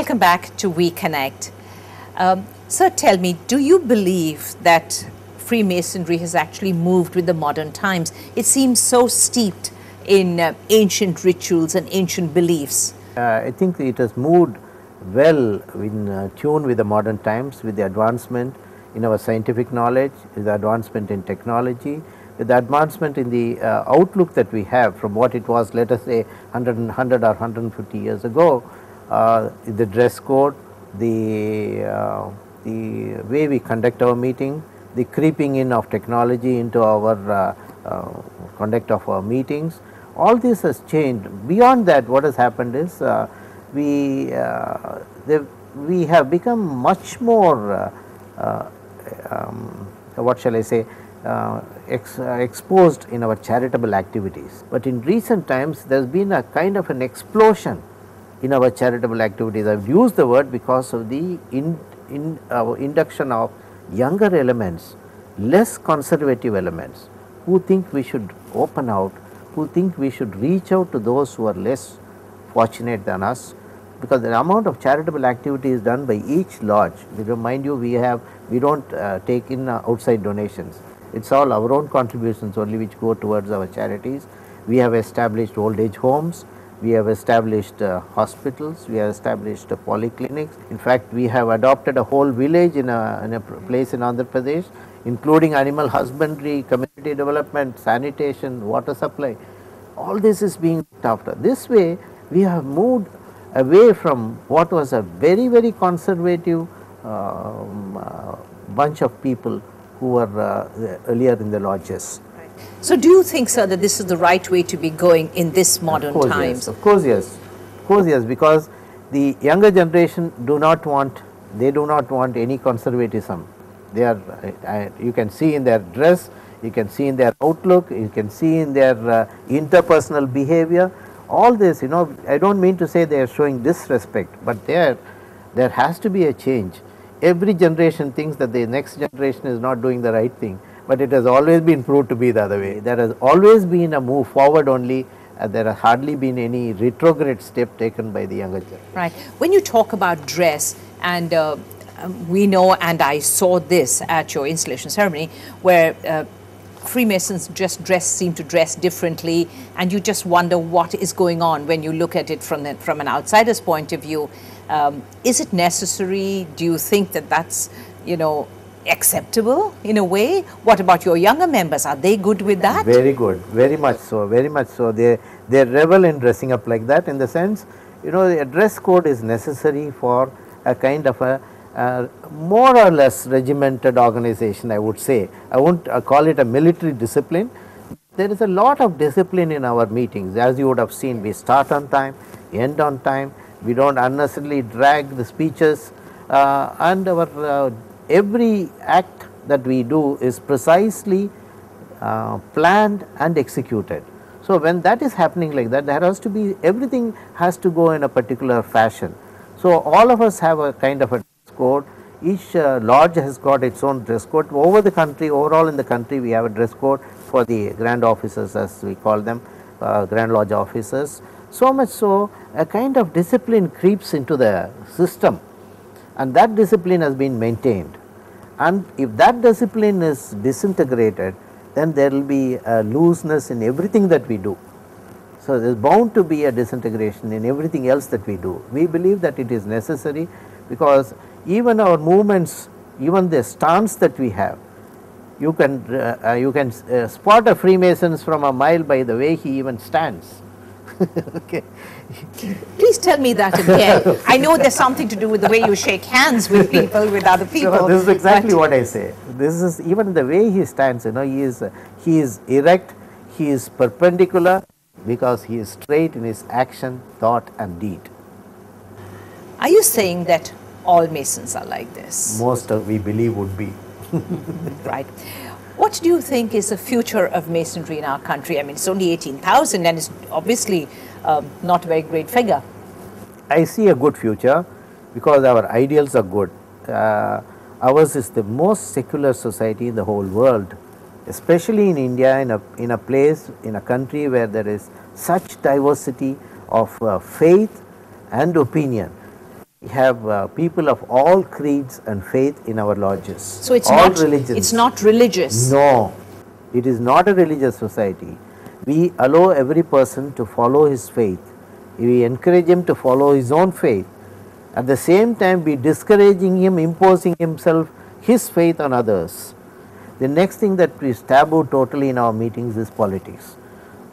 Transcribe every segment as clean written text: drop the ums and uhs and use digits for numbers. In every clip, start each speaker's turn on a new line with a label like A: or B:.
A: Welcome back to We Connect. Sir, tell me, do you believe that Freemasonry has actually moved with the modern times? It seems so steeped in ancient rituals and ancient beliefs.
B: I think it has moved well in tune with the modern times, with the advancement in our scientific knowledge, with the advancement in technology, with the advancement in the outlook that we have from what it was, let us say 100 or 150 years ago. The dress code, the way we conduct our meeting, the creeping in of technology into our conduct of our meetings, all this has changed. Beyond that, what has happened is we have become much more what shall I say, exposed in our charitable activities. But in recent times, there has been a kind of an explosion in our charitable activities. I have used the word because of the induction of younger elements, less conservative elements, who think we should open out, who think we should reach out to those who are less fortunate than us, because the amount of charitable activity is done by each lodge. Mind you, we do not take in outside donations. It is all our own contributions only which go towards our charities. We have established old age homes, we have established hospitals, we have established polyclinics. In fact, we have adopted a whole village in a place in Andhra Pradesh, including animal husbandry, community development, sanitation, water supply. All this is being looked after. This way, we have moved away from what was a very, very conservative bunch of people who were earlier in the lodges.
A: So do you think, sir, that this is the right way to be going in this modern times?
B: Yes, of course, yes. Of course, yes, because the younger generation do not want any conservatism. They are, you can see in their dress, you can see in their outlook, you can see in their interpersonal behavior. All this, I do not mean to say they are showing disrespect, but there has to be a change. Every generation thinks that the next generation is not doing the right thing, but it has always been proved to be the other way. There has always been a move forward only, there has hardly been any retrograde step taken by the younger generation.
A: Right. When you talk about dress, and we know, and I saw this at your installation ceremony, where Freemasons seem to dress differently, and you just wonder what is going on when you look at it from an outsider's point of view. Is it necessary? Do you think that that's, acceptable in a way? What about your younger members? Are they good with that?
B: Very good, very much so, very much so. They revel in dressing up like that, in the sense, a dress code is necessary for a kind of a more or less regimented organization, I would say. I won't call it a military discipline. There is a lot of discipline in our meetings. As you would have seen, we start on time, end on time, we do not unnecessarily drag the speeches, and our every act that we do is precisely planned and executed. So when that is happening like that, there has to be, everything has to go in a particular fashion. So all of us have a kind of a dress code. Each lodge has got its own dress code. Over the country, overall in the country, we have a dress code for the grand officers, as we call them, grand lodge officers. So much so, a kind of discipline creeps into the system, and that discipline has been maintained. And if that discipline is disintegrated, then there will be a looseness in everything that we do. So there is bound to be a disintegration in everything else that we do. We believe that it is necessary, because even our movements, even the stance that we have, you can spot a Freemason from a mile by the way he even stands. Okay.
A: Please tell me that again. I know there's something to do with the way you shake hands with people, with other people.
B: So this is exactly what I say. This is even the way he stands. He is erect, he is perpendicular, because he is straight in his action, thought, and deed.
A: Are you saying that all Masons are like this?
B: Most we believe would be.
A: Right. What do you think is the future of Masonry in our country? I mean, it's only 18,000, and it's obviously not a very great figure.
B: I see a good future, because our ideals are good. Ours is the most secular society in the whole world, especially in India, in a place, in a country where there is such diversity of faith and opinion. We have people of all creeds and faith in our lodges.
A: So it's
B: all
A: not
B: religions.
A: It's not religious.
B: No, it is not a religious society. We allow every person to follow his faith. We encourage him to follow his own faith. At the same time, we discouraging him, imposing his faith on others. The next thing that is taboo totally in our meetings is politics.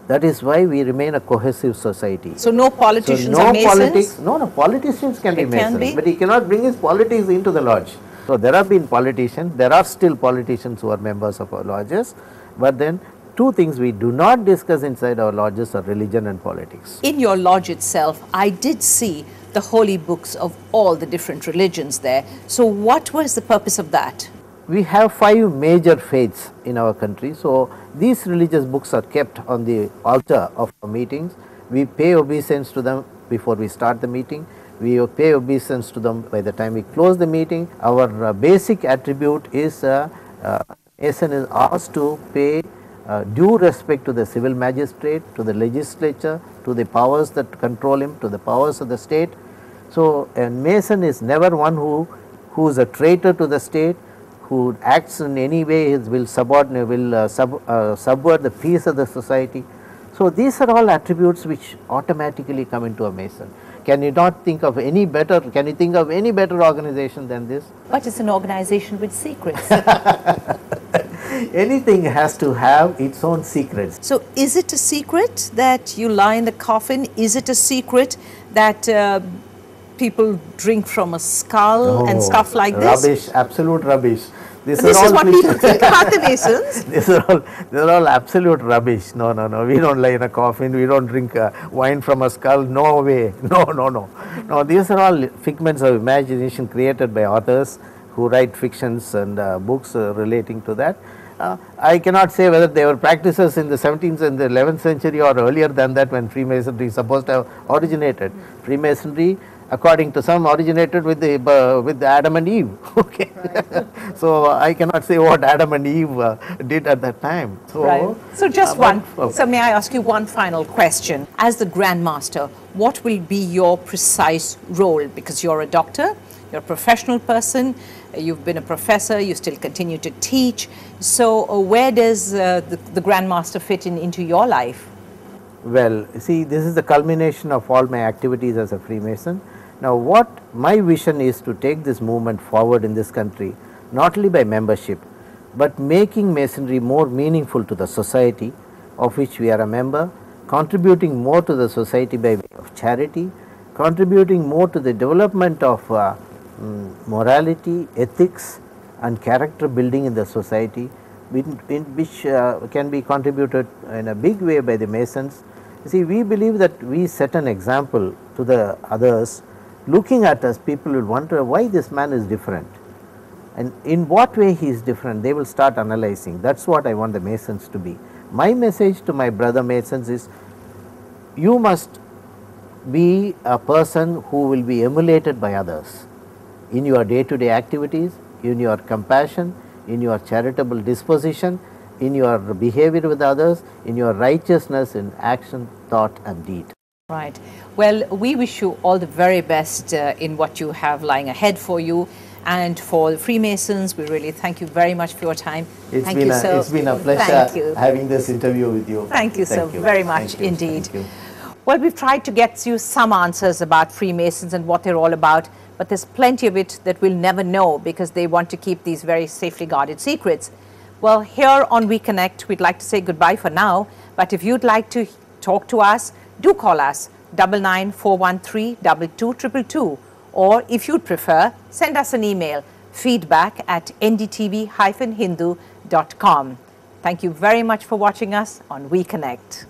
B: That is why we remain a cohesive society.
A: So no politicians
B: so no
A: are Masons?
B: Politics, no, politicians can be Masons, but he cannot bring his politics into the lodge. So there have been politicians, there are still politicians who are members of our lodges, but then two things we do not discuss inside our lodges are religion and politics.
A: In your lodge itself, I did see the holy books of all the different religions there. So what was the purpose of that?
B: We have 5 major faiths in our country. So these religious books are kept on the altar of our meetings. We pay obeisance to them before we start the meeting. We pay obeisance to them by the time we close the meeting. Our basic attribute is Mason is asked to pay due respect to the civil magistrate, to the legislature, to the powers that control him, to the powers of the state. So a Mason is never one who is a traitor to the state, who acts in any way will subvert the peace of the society. So these are all attributes which automatically come into a Mason. Can you not think of any better, can you think of any better organization than this?
A: But it's an organization with secrets.
B: Anything has to have its own secrets.
A: So is it a secret that you lie in the coffin? Is it a secret that people drink from a skull and stuff like this?
B: Rubbish, absolute rubbish.
A: This is what people think about the Masons.
B: These are all absolute rubbish. No. We don't lie in a coffin. We don't drink wine from a skull. No way. No. These are all figments of imagination created by authors who write fictions and books relating to that. I cannot say whether they were practices in the 17th and the 11th century or earlier than that when Freemasonry is supposed to have originated. Freemasonry, according to some, originated with Adam and Eve. Okay, right. So I cannot say what Adam and Eve did at that time. So,
A: right. So just one. So may I ask you one final question? As the Grandmaster, what will be your precise role? Because you're a doctor, you're a professional person, you've been a professor, you still continue to teach. So where does the Grandmaster fit into your life?
B: Well, see, this is the culmination of all my activities as a Freemason. Now, what my vision is to take this movement forward in this country, not only by membership, but making Masonry more meaningful to the society of which we are a member, contributing more to the society by way of charity, contributing more to the development of morality, ethics and character building in the society, which can be contributed in a big way by the Masons. See, we believe that we set an example to the others. Looking at us, people will wonder why this man is different and in what way he is different. They will start analyzing. That is what I want the Masons to be. My message to my brother Masons is, you must be a person who will be emulated by others in your day-to-day activities, in your compassion, in your charitable disposition, in your behavior with others, in your righteousness in action, thought and deed.
A: Right. Well, we wish you all the very best in what you have lying ahead for you. And for the Freemasons, we really thank you very much for your time.
B: It's been a pleasure having this interview with you.
A: Thank you so very much indeed. Well, we've tried to get you some answers about Freemasons and what they're all about, but there's plenty of it that we'll never know because they want to keep these very safely guarded secrets. Well, here on We Connect, we'd like to say goodbye for now, but if you'd like to talk to us, do call us 9941322222, or if you'd prefer, send us an email, feedback@ndtv-hindu.com. Thank you very much for watching us on We Connect.